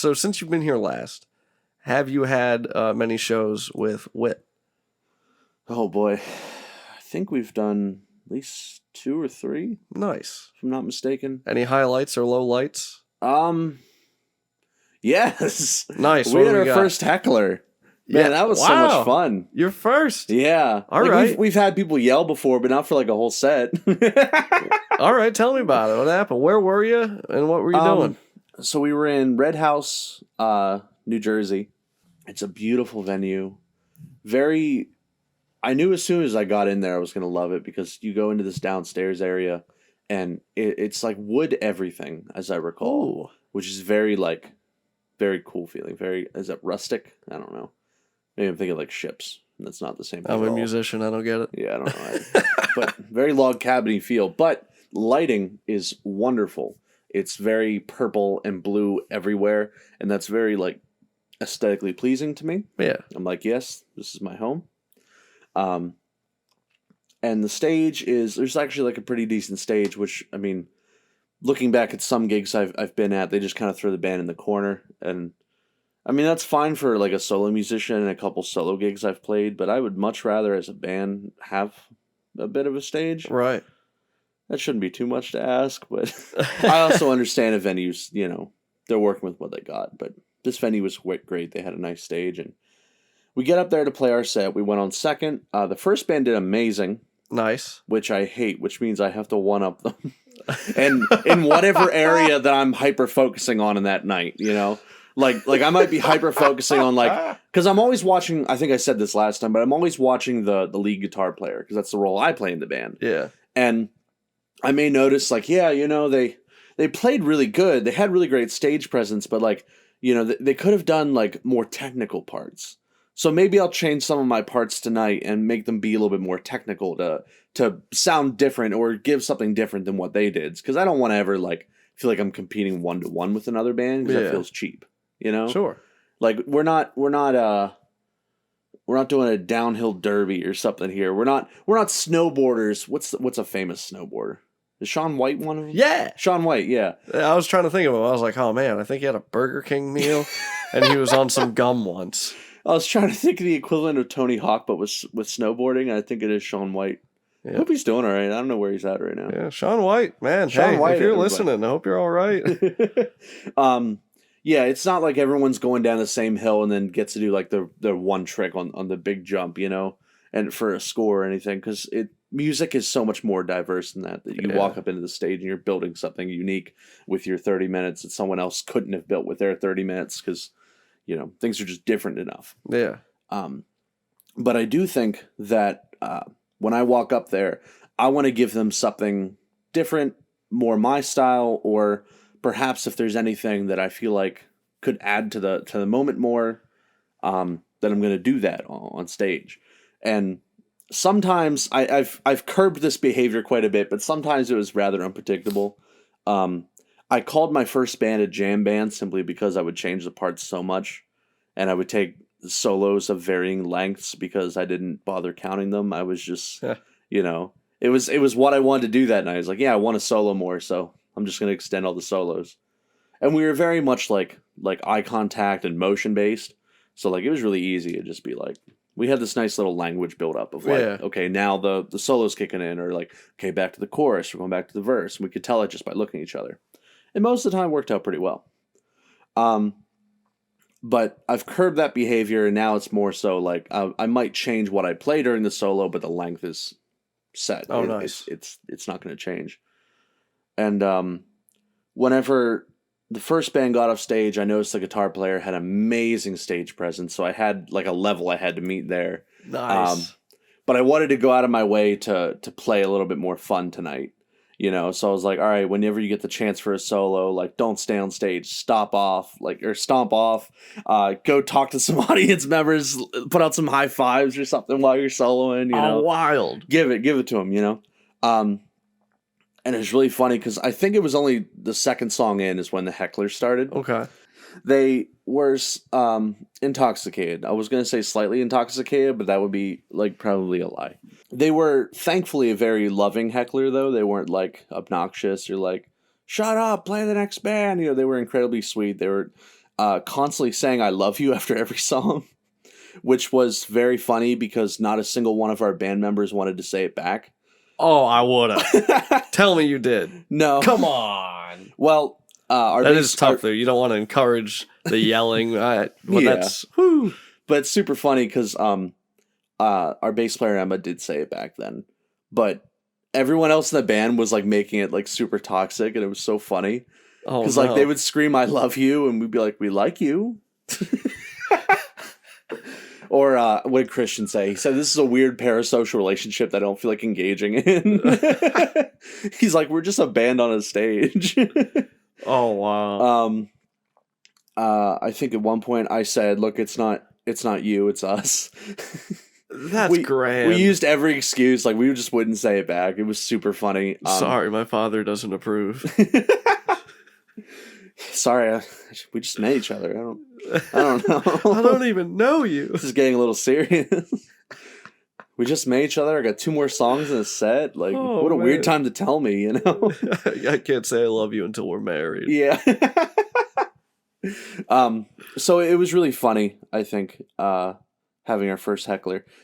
So since you've been here last, have you had many shows with Whit? Oh boy, I think we've done at least 2 or 3. Nice. If I'm not mistaken. Any highlights or lowlights? Yes. Nice. We had our first Heckler. Man, that was so much fun. Your first? Yeah. All right. We've had people yell before, but not for like a whole set. All right, tell me about it. What happened? Where were you, and what were you doing? So we were in Redhouse, New Jersey. It's a beautiful venue. I knew as soon as I got in there I was going to love it because you go into this downstairs area and it's like wood everything, as I recall. Ooh. Which is very cool feeling. Is that rustic? I don't know. Maybe I'm thinking like ships. That's not the same thing. I'm a musician. I don't get it. Yeah, I don't know. But very log cabiny feel. But lighting is wonderful. It's very purple and blue everywhere. And that's very aesthetically pleasing to me. Yeah. I'm like, yes, this is my home. And the stage there's actually a pretty decent stage, which, I mean, looking back at some gigs I've been at, they just kind of throw the band in the corner. And I mean, that's fine for a solo musician and a couple solo gigs I've played, but I would much rather as a band have a bit of a stage. Right. That shouldn't be too much to ask, but I also understand if venues, they're working with what they got. But this venue was great. They had a nice stage, and we get up there to play our set. We went on second. The first band did amazing. Nice. Which I hate, which means I have to one-up them. And in whatever area that I'm hyper-focusing on in that night, Like I might be hyper-focusing on, because I'm always watching, I think I said this last time, but I'm always watching the lead guitar player, because that's the role I play in the band. Yeah. And I may notice, they played really good. They had really great stage presence, but, they could have done, more technical parts. So maybe I'll change some of my parts tonight and make them be a little bit more technical to sound different or give something different than what they did. Because I don't want to ever feel like I'm competing 1-to-1 with another band, because that feels cheap. Sure. We're not doing a downhill derby or something here. We're not snowboarders. What's a famous snowboarder? Is Shaun White one of them? Yeah. Shaun White, yeah. I was trying to think of him. I was like, oh man, I think he had a Burger King meal and he was on some gum once. I was trying to think of the equivalent of Tony Hawk, but with snowboarding. I think it is Shaun White. Yeah. I hope he's doing all right. I don't know where he's at right now. Yeah, Shaun White, man. Shaun White, if you're listening, I hope you're all right. Yeah, it's not like everyone's going down the same hill and then gets to do the one trick on the big jump, and for a score or anything, because music is so much more diverse than that you walk up into the stage and you're building something unique with your 30 minutes that someone else couldn't have built with their 30 minutes because, things are just different enough. Yeah. But I do think that when I walk up there, I want to give them something different, more my style, or perhaps if there's anything that I feel like could add to the moment more, then I'm going to do that on stage. And sometimes I've curbed this behavior quite a bit, but sometimes it was rather unpredictable. I called my first band a jam band simply because I would change the parts so much, and I would take solos of varying lengths because I didn't bother counting them. I was just, it was what I wanted to do that night. I was like, yeah, I want to solo more, so I'm just going to extend all the solos. And we were very much like eye contact and motion based. So it was really easy to just be we had this nice little language build up of okay, now the solo's kicking in, or okay, back to the chorus, we're going back to the verse. And we could tell it just by looking at each other. And most of the time it worked out pretty well. But I've curbed that behavior, and now it's more so I might change what I play during the solo, but the length is set. Oh, nice. It's not going to change. And whenever the first band got off stage, I noticed the guitar player had amazing stage presence, so I had a level I had to meet there. Nice. But I wanted to go out of my way to play a little bit more fun tonight. So I was like, all right, whenever you get the chance for a solo, don't stay on stage, stomp off, go talk to some audience members, put out some high fives or something while you're soloing, Oh, wild. Give it to them, And it's really funny because I think it was only the second song in is when the Heckler started. Okay. They were intoxicated. I was going to say slightly intoxicated, but that would be probably a lie. They were thankfully a very loving heckler, though. They weren't obnoxious or shut up, play the next band. They were incredibly sweet. They were constantly saying "I love you" after every song, which was very funny because not a single one of our band members wanted to say it back. Oh, I would've. Tell me you did. No. Come on. Well, That is tough, though. You don't want to encourage the yelling. That's... Whew. But it's super funny because our bass player Emma did say it back then. But everyone else in the band was like making it like super toxic, and it was so funny. Because like they would scream "I love you," and we'd be like, "We like you." Or what did Christian say? He said, "This is a weird parasocial relationship that I don't feel like engaging in." He's like, "We're just a band on a stage." Oh wow. I think at one point I said, "Look, it's not you, it's us." That's grand. We used every excuse, like we just wouldn't say it back. It was super funny. Sorry, my father doesn't approve. Sorry, we just met each other. I don't know. I don't even know you. This is getting a little serious. We just met each other. I got 2 more songs in a set. Like, what a weird time to tell me, you know? I can't say I love you until we're married. Yeah. So it was really funny, I think, having our first heckler.